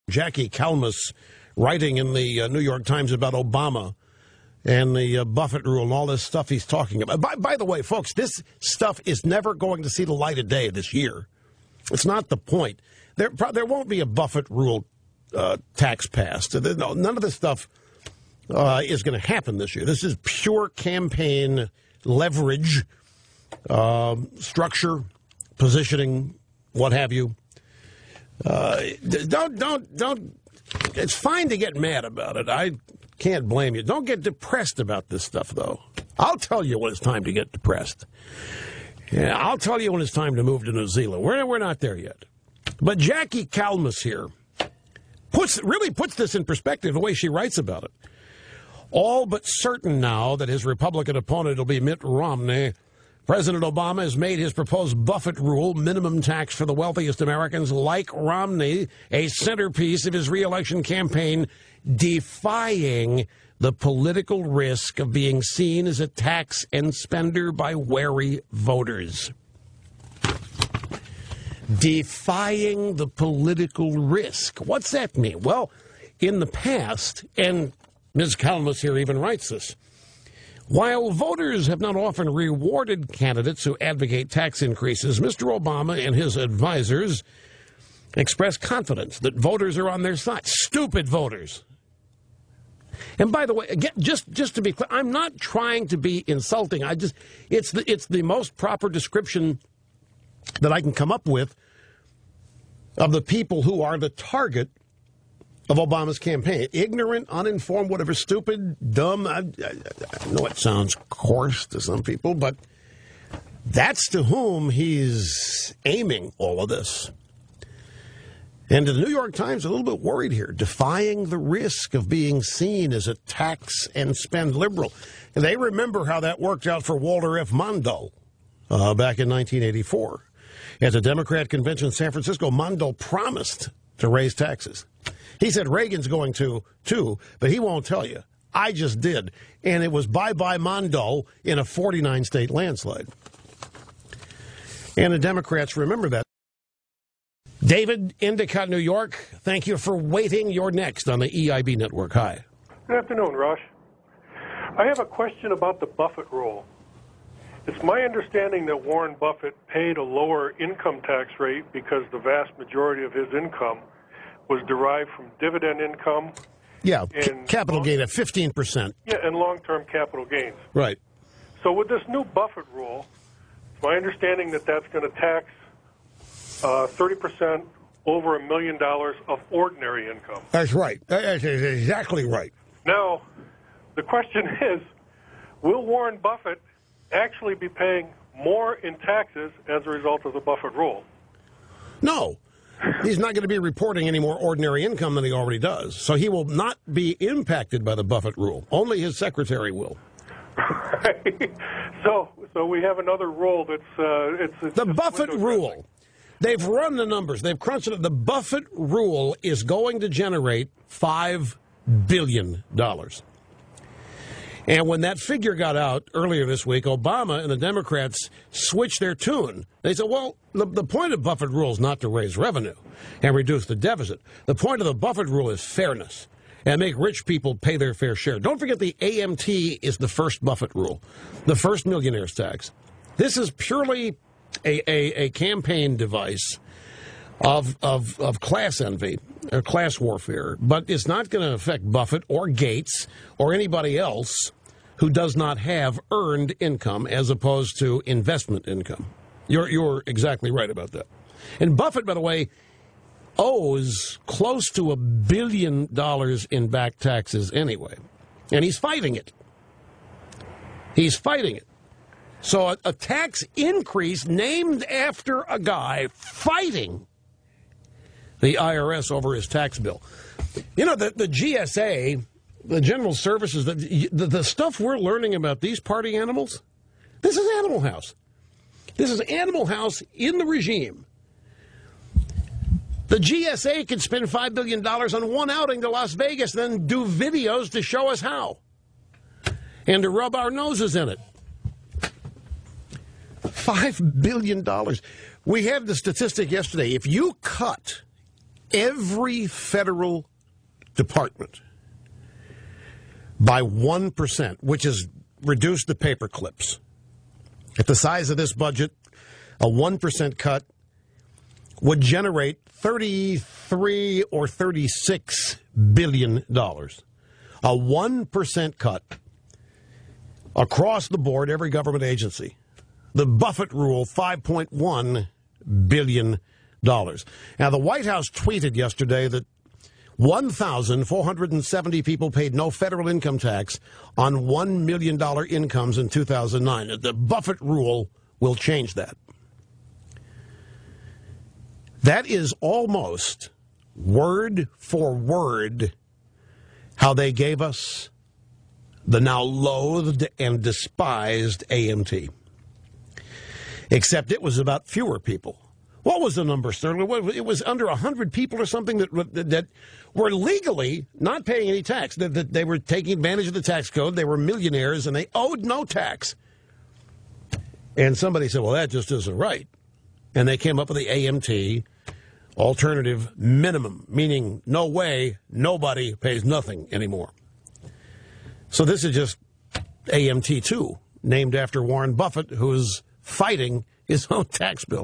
Jackie Kalmus writing in the New York Times about Obama and the Buffett rule and all this stuff he's talking about. By the way, folks, this stuff is never going to see the light of day this year. It's not the point. There won't be a Buffett rule tax passed. None of this stuff is going to happen this year. This is pure campaign leverage, structure, positioning, what have you. Don't. It's fine to get mad about it. I can't blame you. Don't get depressed about this stuff, though. I'll tell you when it's time to get depressed. Yeah, I'll tell you when it's time to move to New Zealand. We're not there yet. But Jackie Kalmus here really puts this in perspective the way she writes about it. All but certain now that his Republican opponent will be Mitt Romney. President Obama has made his proposed Buffett rule, minimum tax for the wealthiest Americans, like Romney, a centerpiece of his reelection campaign, defying the political risk of being seen as a tax and spender by wary voters. Defying the political risk. What's that mean? Well, in the past, and Ms. Kalmus here even writes this, while voters have not often rewarded candidates who advocate tax increases, Mr. Obama and his advisors express confidence that voters are on their side. Stupid voters. And by the way, again, just to be clear, I'm not trying to be insulting. It's the most proper description that I can come up with of the people who are the target of Obama's campaign. Ignorant, uninformed, whatever, stupid, dumb. I know it sounds coarse to some people, but that's to whom he's aiming all of this. And the New York Times a little bit worried here, defying the risk of being seen as a tax and spend liberal. And they remember how that worked out for Walter F. Mondale back in 1984. At the Democrat convention in San Francisco, Mondale promised to raise taxes. He said Reagan's going to, too, but he won't tell you. I just did. And it was bye-bye Mondale in a 49-state landslide. And the Democrats remember that. David, Endicott, New York, thank you for waiting. You're next on the EIB Network. Hi. Good afternoon, Rush. I have a question about the Buffett rule. It's my understanding that Warren Buffett paid a lower income tax rate because the vast majority of his income was derived from dividend income. Yeah, capital gain at 15%. Yeah, and long-term capital gains. Right. So with this new Buffett rule, it's my understanding that that's going to tax 30% over $1 million of ordinary income. That's right. That's exactly right. Now, the question is, will Warren Buffett actually be paying more in taxes as a result of the Buffett rule? No. He's not going to be reporting any more ordinary income than he already does. So he will not be impacted by the Buffett rule. Only his secretary will. Right. So we have another rule that's... it's the Buffett rule. They've run the numbers. They've crunched it. The Buffett rule is going to generate $5 billion. And when that figure got out earlier this week, Obama and the Democrats switched their tune. They said, well, the point of Buffett rule is not to raise revenue and reduce the deficit. The point of the Buffett rule is fairness and make rich people pay their fair share. Don't forget the AMT is the first Buffett rule, the first millionaire's tax. This is purely a campaign device of class envy or class warfare, but it's not going to affect Buffett or Gates or anybody else who does not have earned income as opposed to investment income. You're exactly right about that. And Buffett, by the way, owes close to $1 billion in back taxes anyway, and he's fighting it. He's fighting it. So a tax increase named after a guy fighting the IRS over his tax bill. You know, the GSA, the General Services, the stuff we're learning about these party animals, this is Animal House. This is Animal House in the regime. The GSA could spend $5 billion on one outing to Las Vegas, then do videos to show us how and to rub our noses in it. $5 billion. We had the statistic yesterday. If you cut every federal department by 1%, which has reduced the paper clips. At the size of this budget, a 1% cut would generate $33 or $36 billion. A 1% cut across the board, every government agency. The Buffett rule, $5.1 billion. Now, the White House tweeted yesterday that 1,470 people paid no federal income tax on $1 million incomes in 2009. The Buffett rule will change that. That is almost word for word how they gave us the now loathed and despised AMT. Except it was about fewer people. What was the number, Sterling? It was under 100 people or something that were legally not paying any tax. That they were taking advantage of the tax code. They were millionaires, and they owed no tax. And somebody said, well, that just isn't right. And they came up with the AMT, alternative minimum, meaning no way, nobody pays nothing anymore. So this is just AMT 2, named after Warren Buffett, who is fighting his own tax bill.